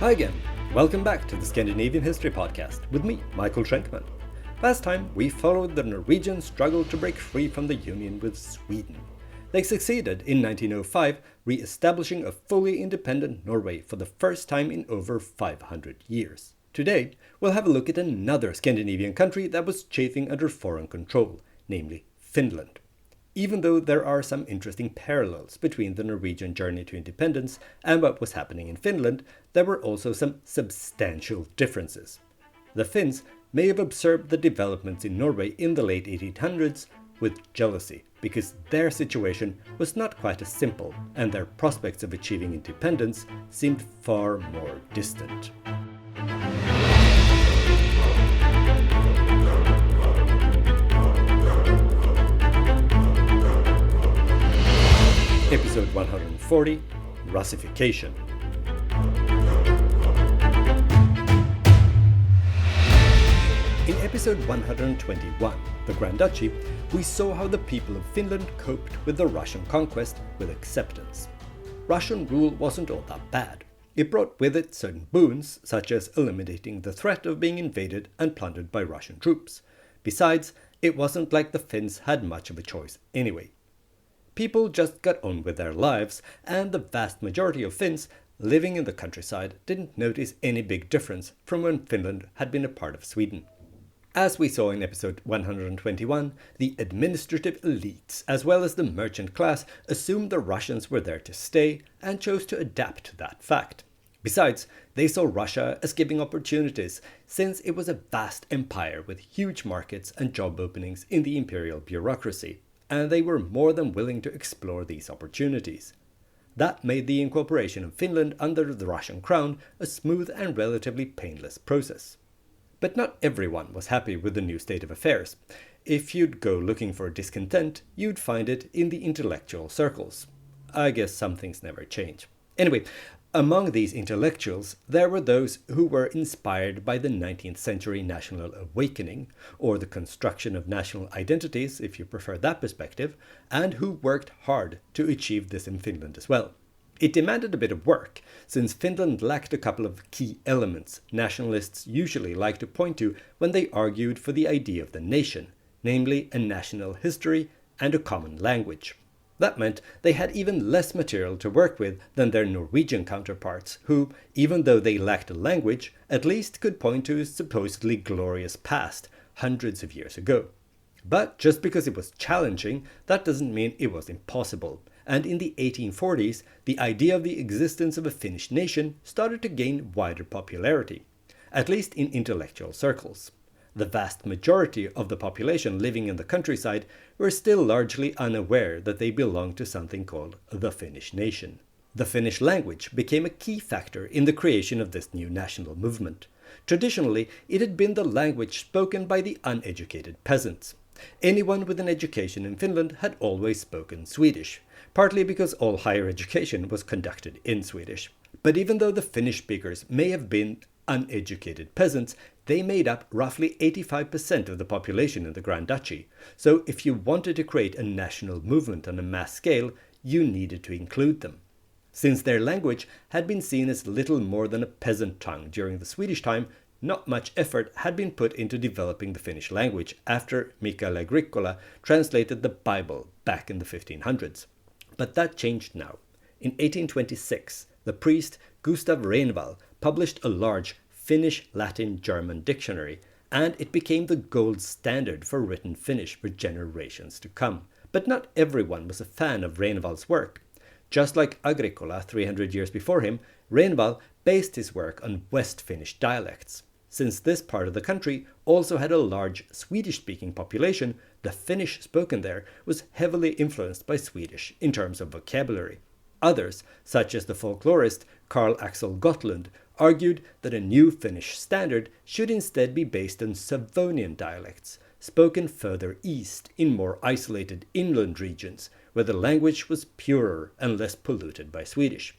Hi again, welcome back to the Scandinavian History Podcast with me, Michael Schenkman. Last time we followed the Norwegian struggle to break free from the union with Sweden. They succeeded in 1905, re-establishing a fully independent Norway for the first time in over 500 years. Today, we'll have a look at another Scandinavian country that was chafing under foreign control, namely Finland. Even though there are some interesting parallels between the Norwegian journey to independence and what was happening in Finland, there were also some substantial differences. The Finns may have observed the developments in Norway in the late 1800s with jealousy, because their situation was not quite as simple and their prospects of achieving independence seemed far more distant. Episode 140, Russification. In episode 121, The Grand Duchy, we saw how the people of Finland coped with the Russian conquest with acceptance. Russian rule wasn't all that bad. It brought with it certain boons, such as eliminating the threat of being invaded and plundered by Russian troops. Besides, it wasn't like the Finns had much of a choice anyway. People just got on with their lives, and the vast majority of Finns living in the countryside didn't notice any big difference from when Finland had been a part of Sweden. As we saw in episode 121, the administrative elites as well as the merchant class assumed the Russians were there to stay and chose to adapt to that fact. Besides, they saw Russia as giving opportunities, since it was a vast empire with huge markets and job openings in the imperial bureaucracy, and they were more than willing to explore these opportunities. That made the incorporation of Finland under the Russian crown a smooth and relatively painless process. But not everyone was happy with the new state of affairs. If you'd go looking for discontent, you'd find it in the intellectual circles. I guess some things never change. Anyway, among these intellectuals, there were those who were inspired by the 19th century national awakening, or the construction of national identities, if you prefer that perspective, and who worked hard to achieve this in Finland as well. It demanded a bit of work, since Finland lacked a couple of key elements nationalists usually like to point to when they argued for the idea of the nation, namely a national history and a common language. That meant they had even less material to work with than their Norwegian counterparts, who, even though they lacked a language, at least could point to a supposedly glorious past hundreds of years ago. But just because it was challenging, that doesn't mean it was impossible. And in the 1840s, the idea of the existence of a Finnish nation started to gain wider popularity, at least in intellectual circles. The vast majority of the population living in the countryside were still largely unaware that they belonged to something called the Finnish nation. The Finnish language became a key factor in the creation of this new national movement. Traditionally, it had been the language spoken by the uneducated peasants. Anyone with an education in Finland had always spoken Swedish, partly because all higher education was conducted in Swedish. But even though the Finnish speakers may have been uneducated peasants, they made up roughly 85% of the population in the Grand Duchy. So if you wanted to create a national movement on a mass scale, you needed to include them. Since their language had been seen as little more than a peasant tongue during the Swedish time, not much effort had been put into developing the Finnish language after Mikael Agricola translated the Bible back in the 1500s. But that changed now. In 1826, the priest Gustav Renvall published a large Finnish Latin German dictionary, and it became the gold standard for written Finnish for generations to come. But not everyone was a fan of Renvall's work. Just like Agricola 300 years before him, Renvall based his work on West Finnish dialects. Since this part of the country also had a large Swedish-speaking population, the Finnish spoken there was heavily influenced by Swedish in terms of vocabulary. Others, such as the folklorist Carl Axel Gottlund, argued that a new Finnish standard should instead be based on Savonian dialects, spoken further east in more isolated inland regions, where the language was purer and less polluted by Swedish.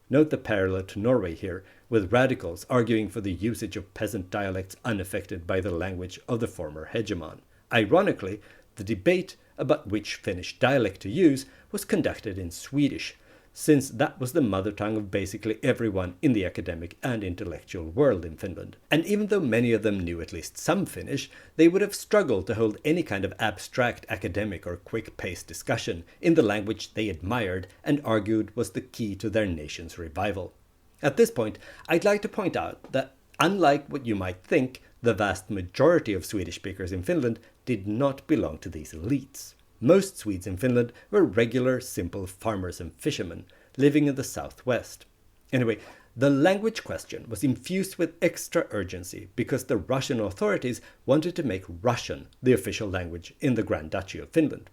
Note the parallel to Norway here, with radicals arguing for the usage of peasant dialects unaffected by the language of the former hegemon. Ironically, the debate about which Finnish dialect to use was conducted in Swedish, since that was the mother tongue of basically everyone in the academic and intellectual world in Finland. And even though many of them knew at least some Finnish, they would have struggled to hold any kind of abstract academic or quick-paced discussion in the language they admired and argued was the key to their nation's revival. At this point, I'd like to point out that unlike what you might think, the vast majority of Swedish speakers in Finland did not belong to these elites. Most Swedes in Finland were regular, simple farmers and fishermen living in the southwest. Anyway, the language question was infused with extra urgency because the Russian authorities wanted to make Russian the official language in the Grand Duchy of Finland.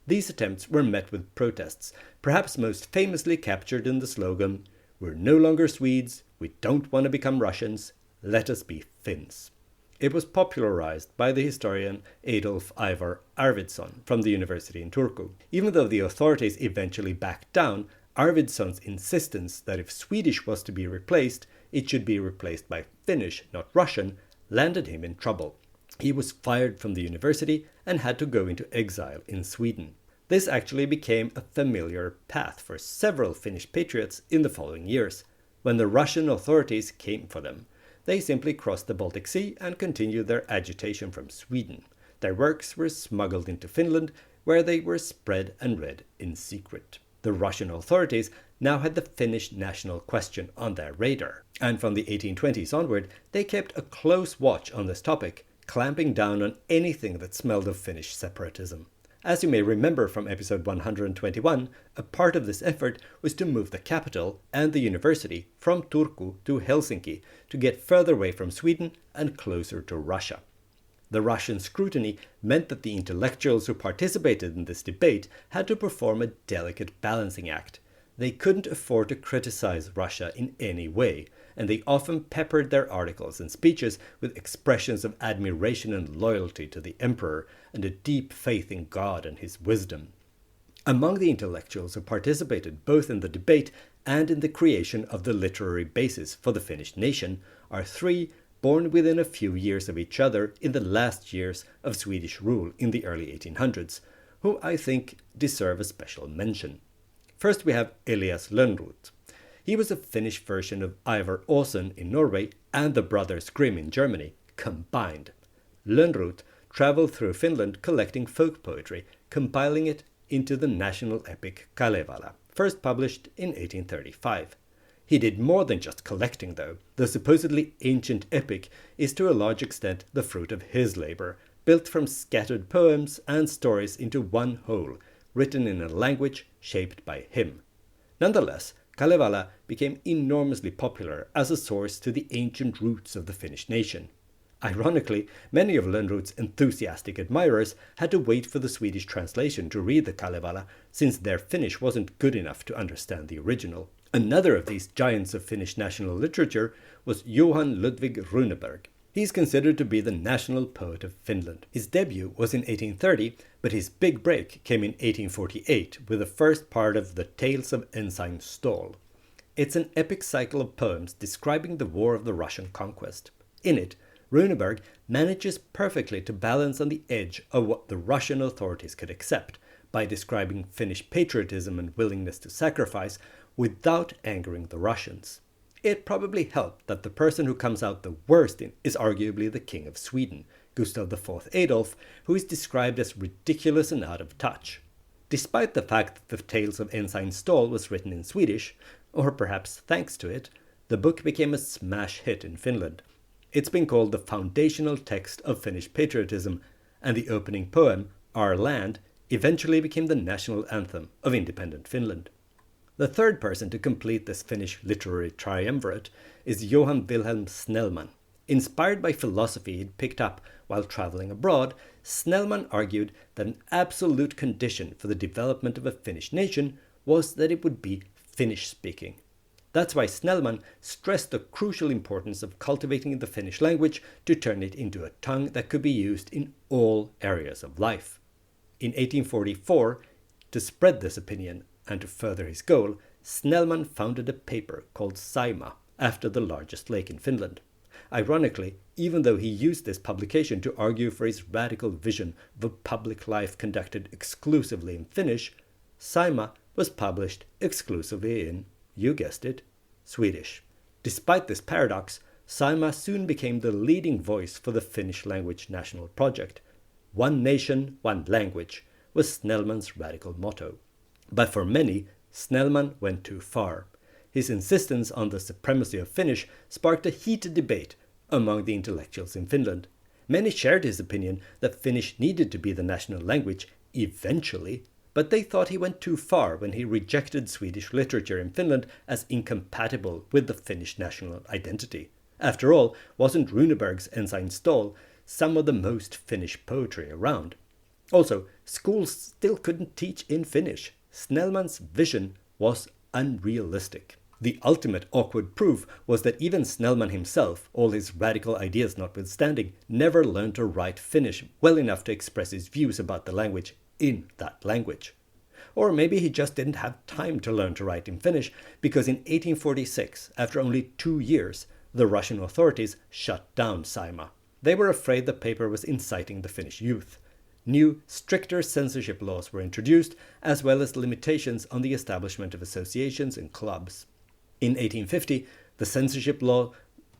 These attempts were met with protests, perhaps most famously captured in the slogan, "We're no longer Swedes, we don't want to become Russians, let us be Finns." It was popularized by the historian Adolf Ivar Arvidsson from the university in Turku. Even though the authorities eventually backed down, Arvidsson's insistence that if Swedish was to be replaced, it should be replaced by Finnish, not Russian, landed him in trouble. He was fired from the university and had to go into exile in Sweden. This actually became a familiar path for several Finnish patriots in the following years. When the Russian authorities came for them, they simply crossed the Baltic Sea and continued their agitation from Sweden. Their works were smuggled into Finland, where they were spread and read in secret. The Russian authorities now had the Finnish national question on their radar, and from the 1820s onward, they kept a close watch on this topic, clamping down on anything that smelled of Finnish separatism. As you may remember from episode 121, a part of this effort was to move the capital and the university from Turku to Helsinki to get further away from Sweden and closer to Russia. The Russian scrutiny meant that the intellectuals who participated in this debate had to perform a delicate balancing act. They couldn't afford to criticize Russia in any way, and they often peppered their articles and speeches with expressions of admiration and loyalty to the emperor and a deep faith in God and his wisdom. Among the intellectuals who participated both in the debate and in the creation of the literary basis for the Finnish nation are three born within a few years of each other in the last years of Swedish rule in the early 1800s, who I think deserve a special mention. First we have Elias Lönnrot. He was a Finnish version of Ivar Aasen in Norway and the Brothers Grimm in Germany, combined. Lönnrot traveled through Finland collecting folk poetry, compiling it into the national epic Kalevala, first published in 1835. He did more than just collecting, though. The supposedly ancient epic is to a large extent the fruit of his labor, built from scattered poems and stories into one whole, written in a language shaped by him. Nonetheless, Kalevala became enormously popular as a source to the ancient roots of the Finnish nation. Ironically, many of Lönnrot's enthusiastic admirers had to wait for the Swedish translation to read the Kalevala, since their Finnish wasn't good enough to understand the original. Another of these giants of Finnish national literature was Johan Ludvig Runeberg. He's considered to be the national poet of Finland. His debut was in 1830, but his big break came in 1848 with the first part of the Tales of Ensign Ståhl. It's an epic cycle of poems describing the war of the Russian conquest. In it, Runeberg manages perfectly to balance on the edge of what the Russian authorities could accept by describing Finnish patriotism and willingness to sacrifice without angering the Russians. It probably helped that the person who comes out the worst is arguably the King of Sweden, Gustav IV Adolf, who is described as ridiculous and out of touch. Despite the fact that the Tales of Ensign Ståhl was written in Swedish, or perhaps thanks to it, the book became a smash hit in Finland. It's been called the foundational text of Finnish patriotism, and the opening poem, Our Land, eventually became the national anthem of independent Finland. The third person to complete this Finnish literary triumvirate is Johan Wilhelm Snellman. Inspired by philosophy he'd picked up while traveling abroad, Snellman argued that an absolute condition for the development of a Finnish nation was that it would be Finnish-speaking. That's why Snellman stressed the crucial importance of cultivating the Finnish language to turn it into a tongue that could be used in all areas of life. In 1844, to spread this opinion and to further his goal, Snellman founded a paper called Saima, after the largest lake in Finland. Ironically, even though he used this publication to argue for his radical vision of a public life conducted exclusively in Finnish, Saima was published exclusively in, you guessed it, Swedish. Despite this paradox, Saima soon became the leading voice for the Finnish language national project. One nation, one language was Snellman's radical motto. But for many, Snellman went too far. His insistence on the supremacy of Finnish sparked a heated debate among the intellectuals in Finland. Many shared his opinion that Finnish needed to be the national language eventually, but they thought he went too far when he rejected Swedish literature in Finland as incompatible with the Finnish national identity. After all, wasn't Runeberg's Ensign Ståhl some of the most Finnish poetry around? Also, schools still couldn't teach in Finnish. Snellman's vision was unrealistic. The ultimate awkward proof was that even Snellman himself, all his radical ideas notwithstanding, never learned to write Finnish well enough to express his views about the language in that language. Or maybe he just didn't have time to learn to write in Finnish, because in 1846, after only 2 years, the Russian authorities shut down Saima. They were afraid the paper was inciting the Finnish youth. New, stricter censorship laws were introduced, as well as limitations on the establishment of associations and clubs. In 1850, the censorship law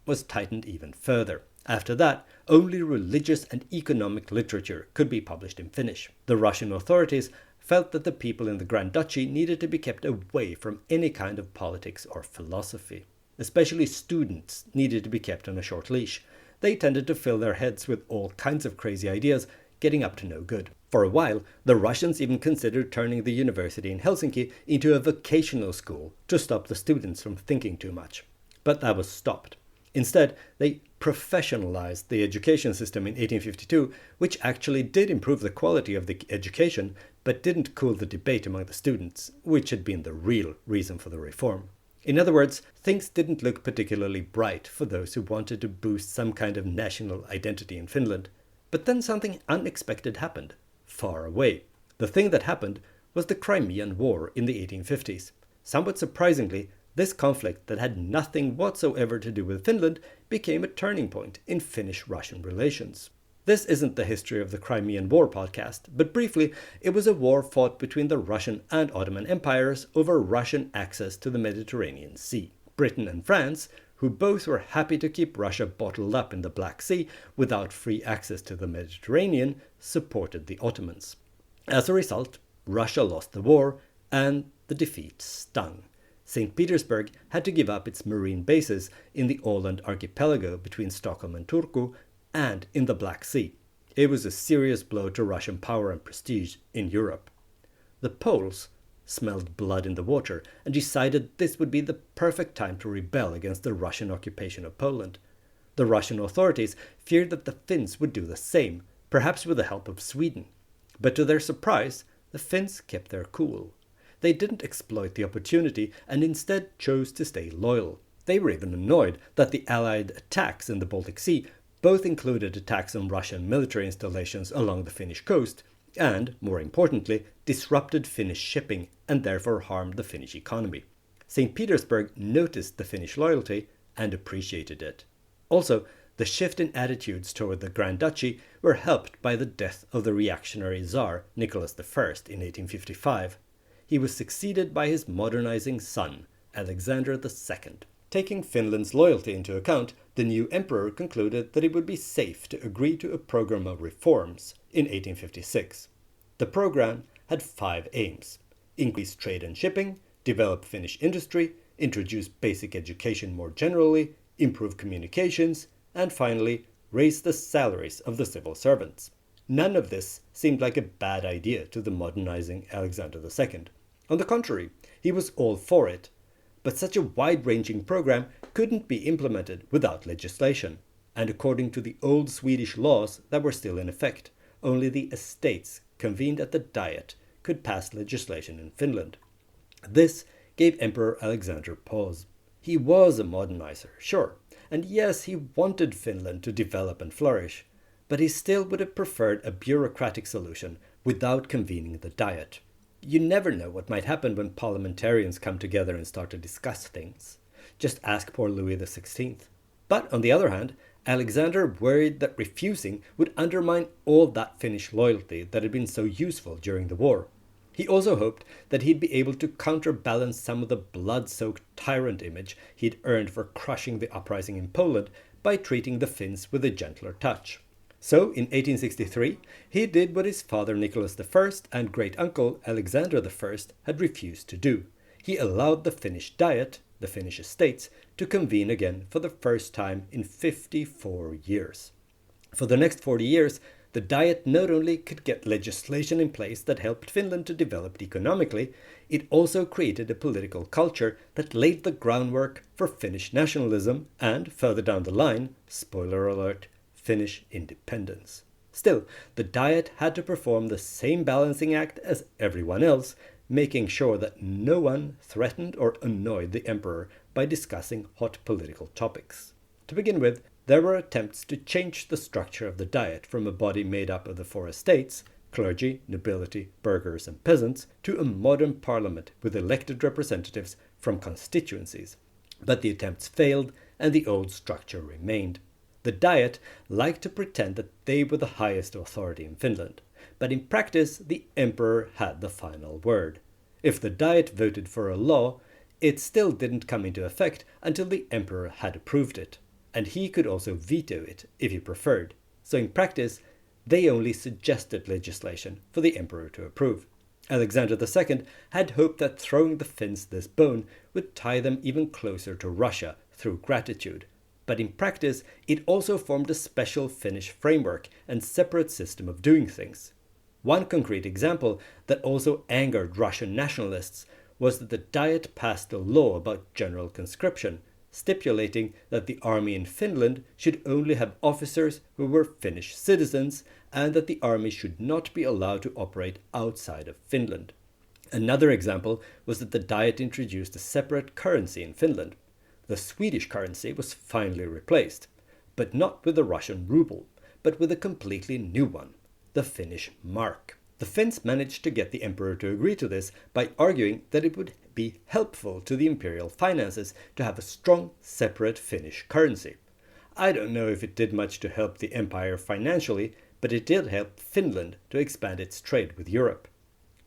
was tightened even further. After that, only religious and economic literature could be published in Finnish. The Russian authorities felt that the people in the Grand Duchy needed to be kept away from any kind of politics or philosophy. Especially students needed to be kept on a short leash. They tended to fill their heads with all kinds of crazy ideas, getting up to no good. For a while, the Russians even considered turning the university in Helsinki into a vocational school to stop the students from thinking too much. But that was stopped. Instead, they professionalized the education system in 1852, which actually did improve the quality of the education, but didn't cool the debate among the students, which had been the real reason for the reform. In other words, things didn't look particularly bright for those who wanted to boost some kind of national identity in Finland. But then something unexpected happened, far away. The thing that happened was the Crimean War in the 1850s. Somewhat surprisingly, this conflict that had nothing whatsoever to do with Finland became a turning point in Finnish-Russian relations. This isn't the History of the Crimean War podcast, but briefly, it was a war fought between the Russian and Ottoman empires over Russian access to the Mediterranean Sea. Britain and France, who both were happy to keep Russia bottled up in the Black Sea without free access to the Mediterranean, supported the Ottomans. As a result, Russia lost the war, and the defeat stung. St. Petersburg had to give up its marine bases in the Åland archipelago between Stockholm and Turku and in the Black Sea. It was a serious blow to Russian power and prestige in Europe. The Poles smelled blood in the water and decided this would be the perfect time to rebel against the Russian occupation of Poland. The Russian authorities feared that the Finns would do the same, perhaps with the help of Sweden. But to their surprise, the Finns kept their cool. They didn't exploit the opportunity and instead chose to stay loyal. They were even annoyed that the Allied attacks in the Baltic Sea both included attacks on Russian military installations along the Finnish coast and, more importantly, disrupted Finnish shipping and therefore harmed the Finnish economy. St. Petersburg noticed the Finnish loyalty and appreciated it. Also, the shift in attitudes toward the Grand Duchy were helped by the death of the reactionary Tsar Nicholas I in 1855. He was succeeded by his modernizing son, Alexander II. Taking Finland's loyalty into account, the new emperor concluded that it would be safe to agree to a program of reforms in 1856. The program had 5 aims: increase trade and shipping, develop Finnish industry, introduce basic education more generally, improve communications, and finally, raise the salaries of the civil servants. None of this seemed like a bad idea to the modernizing Alexander II. On the contrary, he was all for it. But such a wide-ranging program couldn't be implemented without legislation. And according to the old Swedish laws that were still in effect, only the estates convened at the Diet could pass legislation in Finland. This gave Emperor Alexander pause. He was a modernizer, sure, and yes, he wanted Finland to develop and flourish, but he still would have preferred a bureaucratic solution without convening the Diet. You never know what might happen when parliamentarians come together and start to discuss things. Just ask poor Louis XVI. But on the other hand, Alexander worried that refusing would undermine all that Finnish loyalty that had been so useful during the war. He also hoped that he'd be able to counterbalance some of the blood-soaked tyrant image he'd earned for crushing the uprising in Poland by treating the Finns with a gentler touch. So, in 1863, he did what his father Nicholas I and great-uncle Alexander I had refused to do. He allowed the Finnish Diet, the Finnish estates, to convene again for the first time in 54 years. For the next 40 years, the Diet not only could get legislation in place that helped Finland to develop economically, it also created a political culture that laid the groundwork for Finnish nationalism and, further down the line, spoiler alert, Finnish independence. Still, the Diet had to perform the same balancing act as everyone else, making sure that no one threatened or annoyed the emperor by discussing hot political topics. To begin with, there were attempts to change the structure of the Diet from a body made up of the four estates, clergy, nobility, burghers and peasants, to a modern parliament with elected representatives from constituencies. But the attempts failed and the old structure remained. The Diet liked to pretend that they were the highest authority in Finland, but in practice the emperor had the final word. If the Diet voted for a law, it still didn't come into effect until the emperor had approved it, and he could also veto it if he preferred. So in practice, they only suggested legislation for the emperor to approve. Alexander II had hoped that throwing the Finns this bone would tie them even closer to Russia through gratitude, but in practice it also formed a special Finnish framework and separate system of doing things. One concrete example that also angered Russian nationalists was that the Diet passed a law about general conscription, stipulating that the army in Finland should only have officers who were Finnish citizens and that the army should not be allowed to operate outside of Finland. Another example was that the Diet introduced a separate currency in Finland. The Swedish currency was finally replaced, but not with the Russian ruble, but with a completely new one, the Finnish mark. The Finns managed to get the emperor to agree to this by arguing that it would be helpful to the imperial finances to have a strong, separate Finnish currency. I don't know if it did much to help the empire financially, but it did help Finland to expand its trade with Europe.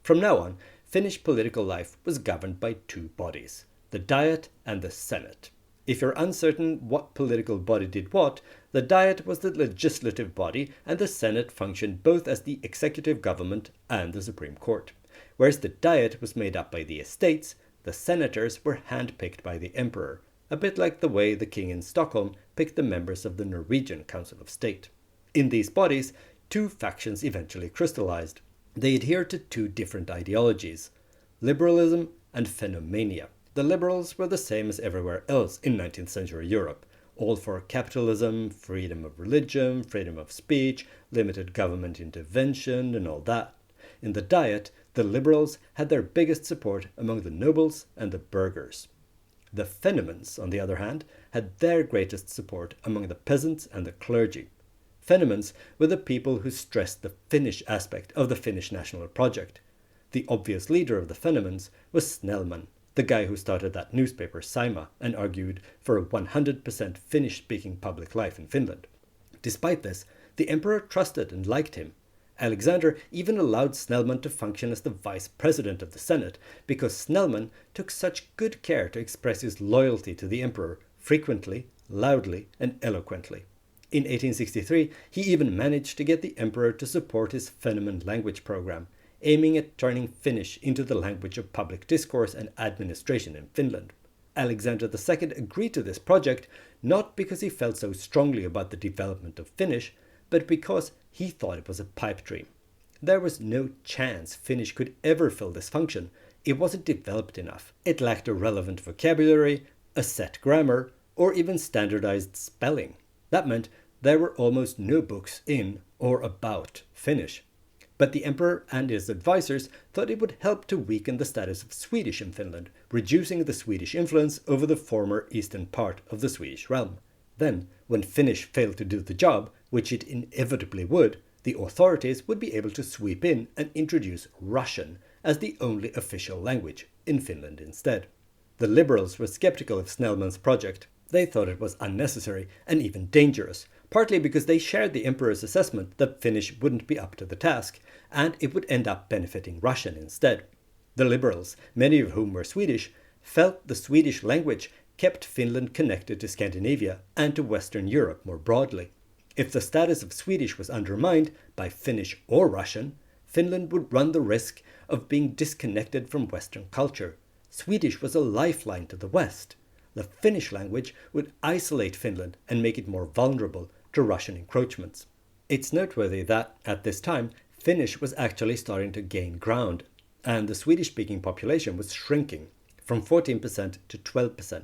From now on, Finnish political life was governed by two bodies, the Diet and the Senate. If you're uncertain what political body did what, the Diet was the legislative body and the Senate functioned both as the executive government and the Supreme Court. Whereas the Diet was made up by the estates, the senators were handpicked by the emperor, a bit like the way the king in Stockholm picked the members of the Norwegian Council of State. In these bodies, two factions eventually crystallized. They adhered to two different ideologies, liberalism and phenomania. The liberals were the same as everywhere else in 19th century Europe, all for capitalism, freedom of religion, freedom of speech, limited government intervention and all that. In the Diet, the liberals had their biggest support among the nobles and the burghers. The Fennomans, on the other hand, had their greatest support among the peasants and the clergy. Fennomans were the people who stressed the Finnish aspect of the Finnish national project. The obvious leader of the Fennomans was Snellman, the guy who started that newspaper Saima and argued for a 100% Finnish-speaking public life in Finland. Despite this, the emperor trusted and liked him. Alexander even allowed Snellman to function as the vice president of the Senate because Snellman took such good care to express his loyalty to the emperor frequently, loudly, and eloquently. In 1863, he even managed to get the emperor to support his Fennoman language program, aiming at turning Finnish into the language of public discourse and administration in Finland. Alexander II agreed to this project not because he felt so strongly about the development of Finnish, but because he thought it was a pipe dream. There was no chance Finnish could ever fill this function. It wasn't developed enough. It lacked a relevant vocabulary, a set grammar, or even standardized spelling. That meant there were almost no books in or about Finnish. But the emperor and his advisors thought it would help to weaken the status of Swedish in Finland, reducing the Swedish influence over the former eastern part of the Swedish realm. Then, when Finnish failed to do the job, which it inevitably would, the authorities would be able to sweep in and introduce Russian as the only official language in Finland instead. The liberals were skeptical of Snellman's project. They thought it was unnecessary and even dangerous, partly because they shared the emperor's assessment that Finnish wouldn't be up to the task, and it would end up benefiting Russian instead. The liberals, many of whom were Swedish, felt the Swedish language kept Finland connected to Scandinavia and to Western Europe more broadly. If the status of Swedish was undermined by Finnish or Russian, Finland would run the risk of being disconnected from Western culture. Swedish was a lifeline to the West. The Finnish language would isolate Finland and make it more vulnerable to Russian encroachments. It's noteworthy that, at this time, Finnish was actually starting to gain ground, and the Swedish-speaking population was shrinking from 14% to 12%,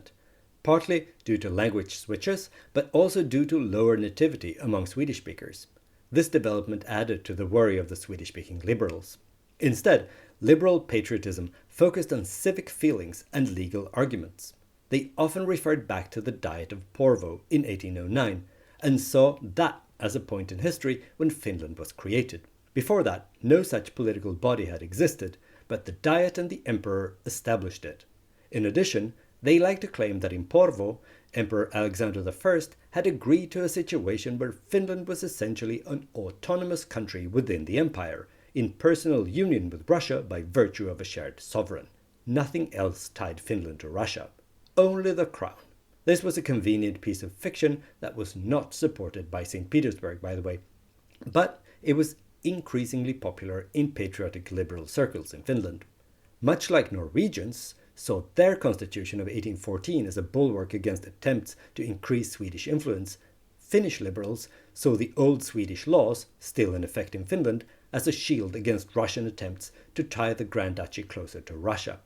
partly due to language switches, but also due to lower nativity among Swedish speakers. This development added to the worry of the Swedish-speaking liberals. Instead, liberal patriotism focused on civic feelings and legal arguments. They often referred back to the Diet of Porvoo in 1809 and saw that as a point in history when Finland was created. Before that, no such political body had existed, but the Diet and the Emperor established it. In addition, they like to claim that in Porvoo, Emperor Alexander I had agreed to a situation where Finland was essentially an autonomous country within the empire, in personal union with Russia by virtue of a shared sovereign. Nothing else tied Finland to Russia. Only the crown. This was a convenient piece of fiction that was not supported by St. Petersburg, by the way, but it was increasingly popular in patriotic liberal circles in Finland. Much like Norwegians saw their constitution of 1814 as a bulwark against attempts to increase Swedish influence, Finnish liberals saw the old Swedish laws, still in effect in Finland, as a shield against Russian attempts to tie the Grand Duchy closer to Russia.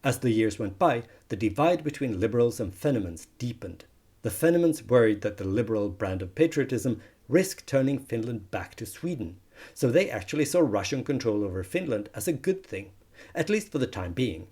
As the years went by, the divide between liberals and Fennomans deepened. The Fennomans worried that the liberal brand of patriotism risked turning Finland back to Sweden, so they actually saw Russian control over Finland as a good thing, at least for the time being.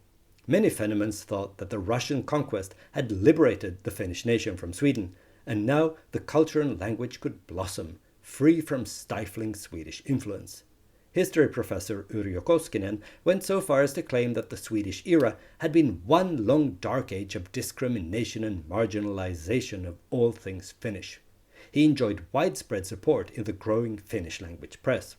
Many Fennomans thought that the Russian conquest had liberated the Finnish nation from Sweden, and now the culture and language could blossom, free from stifling Swedish influence. History professor Yrjö Koskinen went so far as to claim that the Swedish era had been one long dark age of discrimination and marginalization of all things Finnish. He enjoyed widespread support in the growing Finnish language press.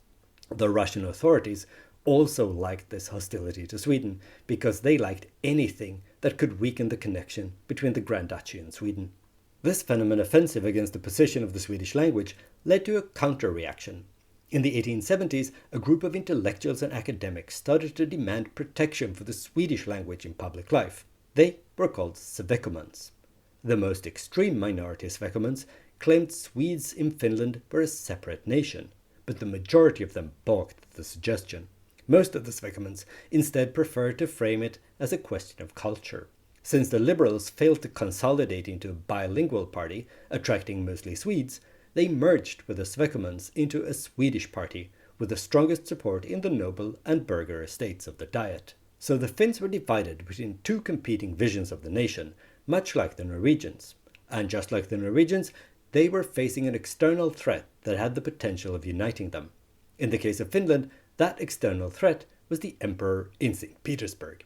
The Russian authorities also liked this hostility to Sweden because they liked anything that could weaken the connection between the Grand Duchy and Sweden. This Fennoman offensive against the position of the Swedish language led to a counter-reaction. In the 1870s, a group of intellectuals and academics started to demand protection for the Swedish language in public life. They were called Svekomans. The most extreme minority Svekomans claimed Swedes in Finland were a separate nation, but the majority of them balked at the suggestion. Most of the Svekomans instead preferred to frame it as a question of culture. Since the liberals failed to consolidate into a bilingual party, attracting mostly Swedes, they merged with the Svekomans into a Swedish party with the strongest support in the noble and burgher estates of the Diet. So the Finns were divided between two competing visions of the nation, much like the Norwegians. And just like the Norwegians, they were facing an external threat that had the potential of uniting them. In the case of Finland, that external threat was the emperor in St. Petersburg.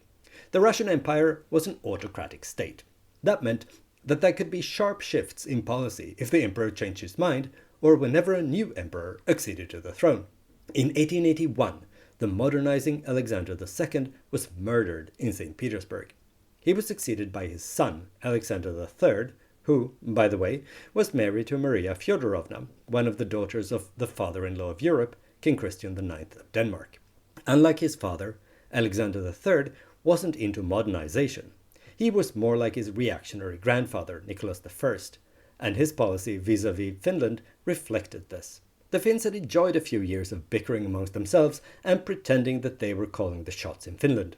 The Russian Empire was an autocratic state. That meant that there could be sharp shifts in policy if the emperor changed his mind or whenever a new emperor acceded to the throne. In 1881, the modernizing Alexander II was murdered in St. Petersburg. He was succeeded by his son, Alexander III, who, by the way, was married to Maria Fyodorovna, one of the daughters of the father-in-law of Europe, King Christian IX of Denmark. Unlike his father, Alexander III wasn't into modernization. He was more like his reactionary grandfather, Nicholas I, and his policy vis-à-vis Finland reflected this. The Finns had enjoyed a few years of bickering amongst themselves and pretending that they were calling the shots in Finland.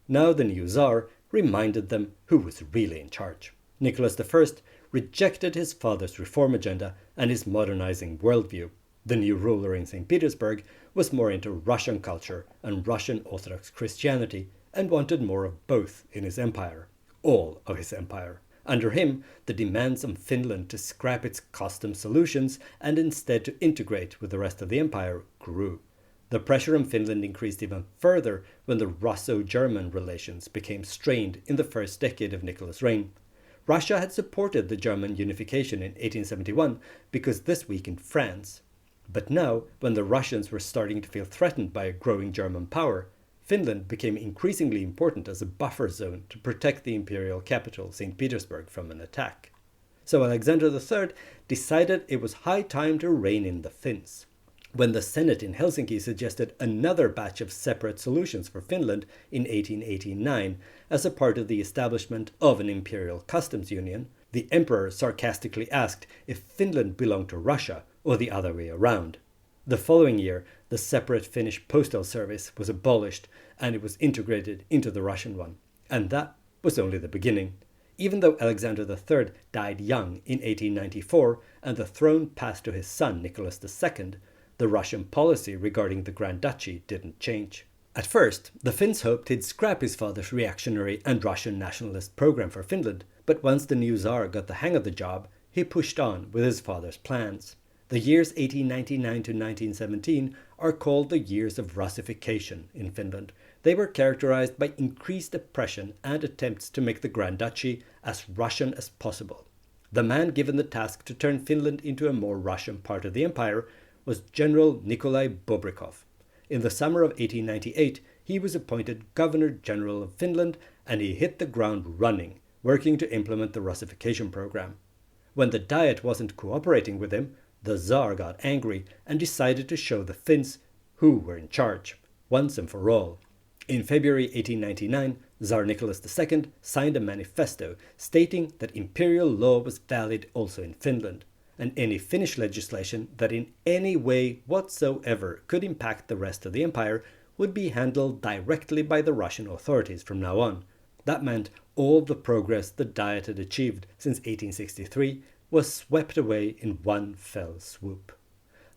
Now the new Tsar reminded them who was really in charge. Nicholas I rejected his father's reform agenda and his modernizing worldview. The new ruler in St. Petersburg was more into Russian culture and Russian Orthodox Christianity and wanted more of both in his empire. All of his empire. Under him, the demands on Finland to scrap its custom solutions and instead to integrate with the rest of the empire grew. The pressure on Finland increased even further when the Russo-German relations became strained in the first decade of Nicholas' reign. Russia had supported the German unification in 1871 because this weakened France. But now, when the Russians were starting to feel threatened by a growing German power, Finland became increasingly important as a buffer zone to protect the imperial capital, St. Petersburg, from an attack. So Alexander III decided it was high time to rein in the Finns. When the Senate in Helsinki suggested another batch of separate solutions for Finland in 1889 as a part of the establishment of an imperial customs union, the emperor sarcastically asked if Finland belonged to Russia or the other way around. The following year, the separate Finnish postal service was abolished and it was integrated into the Russian one. And that was only the beginning. Even though Alexander III died young in 1894 and the throne passed to his son Nicholas II, the Russian policy regarding the Grand Duchy didn't change. At first, the Finns hoped he'd scrap his father's reactionary and Russian nationalist program for Finland, but once the new Tsar got the hang of the job, he pushed on with his father's plans. The years 1899 to 1917 are called the years of Russification in Finland. They were characterized by increased oppression and attempts to make the Grand Duchy as Russian as possible. The man given the task to turn Finland into a more Russian part of the empire was General Nikolai Bobrikov. In the summer of 1898, he was appointed Governor-General of Finland and he hit the ground running, working to implement the Russification program. When the Diet wasn't cooperating with him, the Tsar got angry and decided to show the Finns who were in charge, once and for all. In February 1899, Tsar Nicholas II signed a manifesto stating that imperial law was valid also in Finland, and any Finnish legislation that in any way whatsoever could impact the rest of the empire would be handled directly by the Russian authorities from now on. That meant all the progress the Diet had achieved since 1863 was swept away in one fell swoop.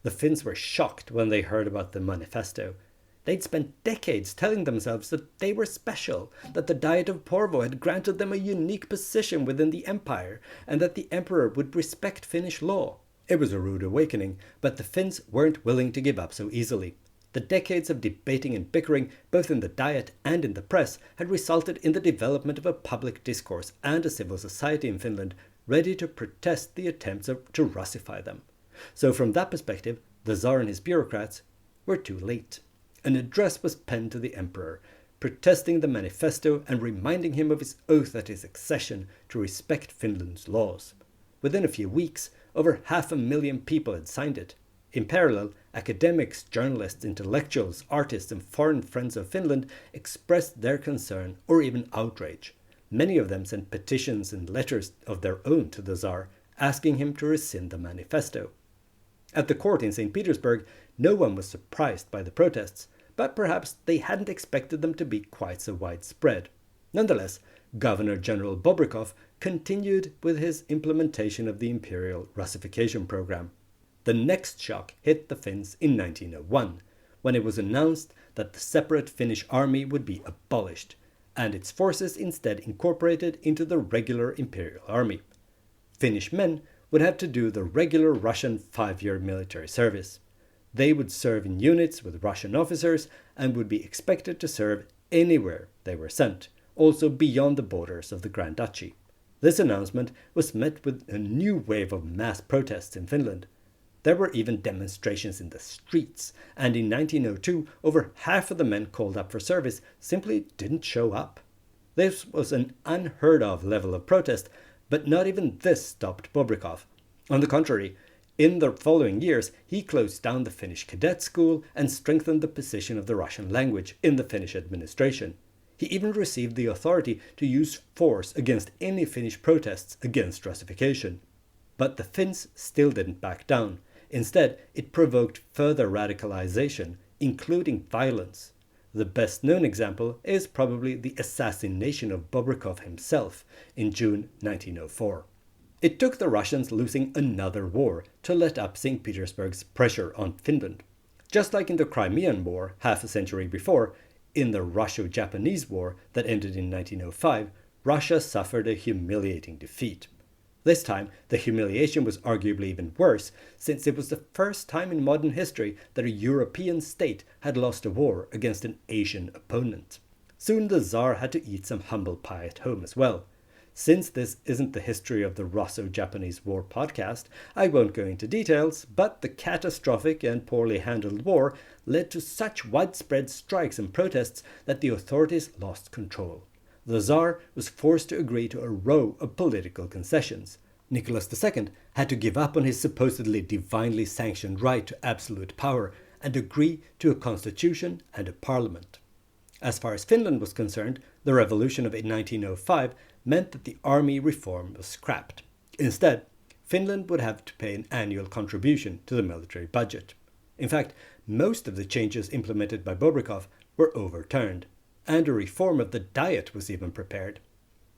The Finns were shocked when they heard about the manifesto. They'd spent decades telling themselves that they were special, that the Diet of Porvoo had granted them a unique position within the empire, and that the emperor would respect Finnish law. It was a rude awakening, but the Finns weren't willing to give up so easily. The decades of debating and bickering, both in the Diet and in the press, had resulted in the development of a public discourse and a civil society in Finland ready to protest the attempts to Russify them. So from that perspective, the Tsar and his bureaucrats were too late. An address was penned to the emperor, protesting the manifesto and reminding him of his oath at his accession to respect Finland's laws. Within a few weeks, over 500,000 people had signed it. In parallel, academics, journalists, intellectuals, artists, and foreign friends of Finland expressed their concern or even outrage. Many of them sent petitions and letters of their own to the Tsar, asking him to rescind the manifesto. At the court in St. Petersburg, no one was surprised by the protests, but perhaps they hadn't expected them to be quite so widespread. Nonetheless, Governor-General Bobrikov continued with his implementation of the imperial Russification program. The next shock hit the Finns in 1901, when it was announced that the separate Finnish army would be abolished, and its forces instead incorporated into the regular imperial army. Finnish men would have to do the regular Russian 5-year military service. They would serve in units with Russian officers and would be expected to serve anywhere they were sent, also beyond the borders of the Grand Duchy. This announcement was met with a new wave of mass protests in Finland. There were even demonstrations in the streets, and in 1902 over half of the men called up for service simply didn't show up. This was an unheard of level of protest, but not even this stopped Bobrikov. On the contrary, in the following years, he closed down the Finnish cadet school and strengthened the position of the Russian language in the Finnish administration. He even received the authority to use force against any Finnish protests against Russification. But the Finns still didn't back down. Instead, it provoked further radicalization, including violence. The best-known example is probably the assassination of Bobrikov himself in June 1904. It took the Russians losing another war to let up St. Petersburg's pressure on Finland. Just like in the Crimean War half a century before, in the Russo-Japanese War that ended in 1905, Russia suffered a humiliating defeat. This time, the humiliation was arguably even worse, since it was the first time in modern history that a European state had lost a war against an Asian opponent. Soon the Tsar had to eat some humble pie at home as well. Since this isn't the history of the Russo-Japanese War podcast, I won't go into details, but the catastrophic and poorly handled war led to such widespread strikes and protests that the authorities lost control. The Tsar was forced to agree to a row of political concessions. Nicholas II had to give up on his supposedly divinely sanctioned right to absolute power and agree to a constitution and a parliament. As far as Finland was concerned, the revolution of 1905 meant that the army reform was scrapped. Instead, Finland would have to pay an annual contribution to the military budget. In fact, most of the changes implemented by Bobrikov were overturned, and a reform of the Diet was even prepared.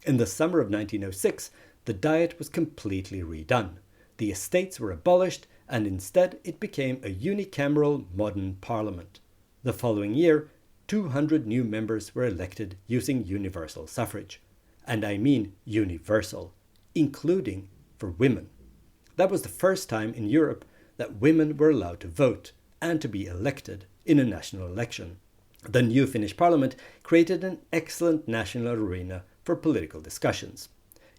In the summer of 1906, the Diet was completely redone. The estates were abolished, and instead it became a unicameral modern parliament. The following year, 200 new members were elected using universal suffrage. And I mean universal, including for women. That was the first time in Europe that women were allowed to vote and to be elected in a national election. The new Finnish parliament created an excellent national arena for political discussions.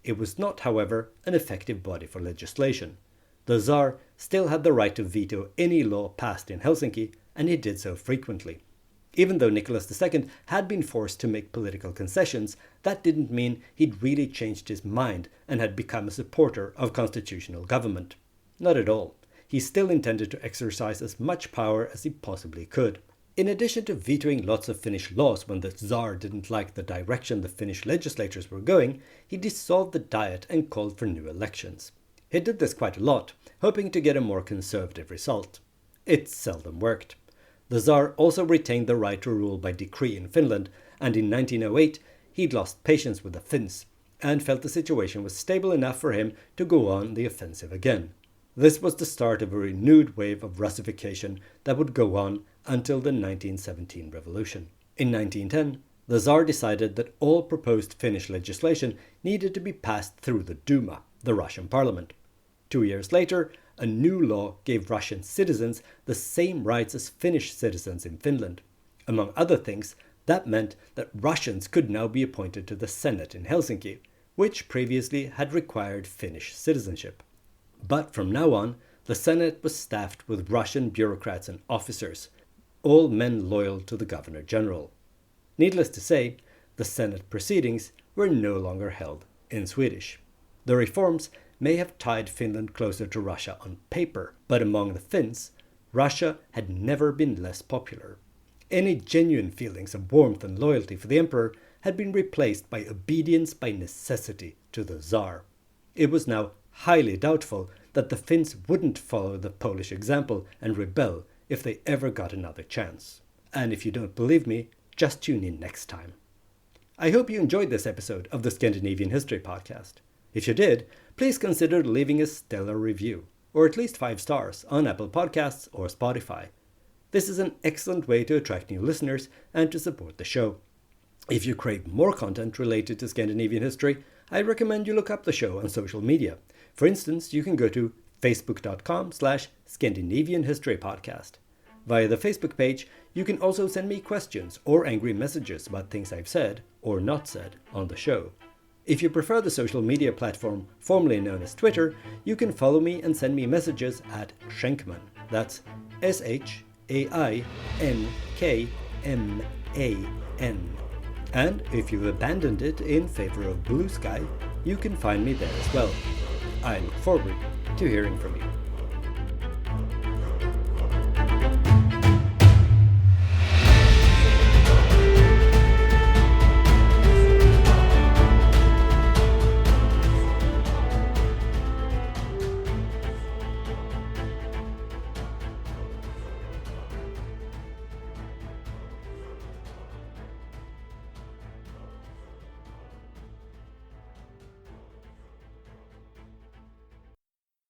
It was not, however, an effective body for legislation. The Tsar still had the right to veto any law passed in Helsinki, and he did so frequently. Even though Nicholas II had been forced to make political concessions, that didn't mean he'd really changed his mind and had become a supporter of constitutional government. Not at all. He still intended to exercise as much power as he possibly could. In addition to vetoing lots of Finnish laws when the Tsar didn't like the direction the Finnish legislators were going, he dissolved the Diet and called for new elections. He did this quite a lot, hoping to get a more conservative result. It seldom worked. The Tsar also retained the right to rule by decree in Finland, and in 1908 he'd lost patience with the Finns and felt the situation was stable enough for him to go on the offensive again. This was the start of a renewed wave of Russification that would go on until the 1917 revolution. In 1910, the Tsar decided that all proposed Finnish legislation needed to be passed through the Duma, the Russian parliament. 2 years later, a new law gave Russian citizens the same rights as Finnish citizens in Finland. Among other things, that meant that Russians could now be appointed to the Senate in Helsinki, which previously had required Finnish citizenship. But from now on, the Senate was staffed with Russian bureaucrats and officers, all men loyal to the Governor-General. Needless to say, the Senate proceedings were no longer held in Swedish. The reforms may have tied Finland closer to Russia on paper, but among the Finns, Russia had never been less popular. Any genuine feelings of warmth and loyalty for the emperor had been replaced by obedience by necessity to the Tsar. It was now highly doubtful that the Finns wouldn't follow the Polish example and rebel if they ever got another chance. And if you don't believe me, just tune in next time. I hope you enjoyed this episode of the Scandinavian History Podcast. If you did, please consider leaving a stellar review, or at least 5 stars, on Apple Podcasts or Spotify. This is an excellent way to attract new listeners and to support the show. If you crave more content related to Scandinavian history, I recommend you look up the show on social media. For instance, you can go to facebook.com/Scandinavian History Podcast. Via the Facebook page, you can also send me questions or angry messages about things I've said or not said on the show. If you prefer the social media platform formerly known as Twitter, you can follow me and send me messages at Schenkman. That's SHAINKMAN. And if you've abandoned it in favor of Blue Sky, you can find me there as well. I look forward to hearing from you.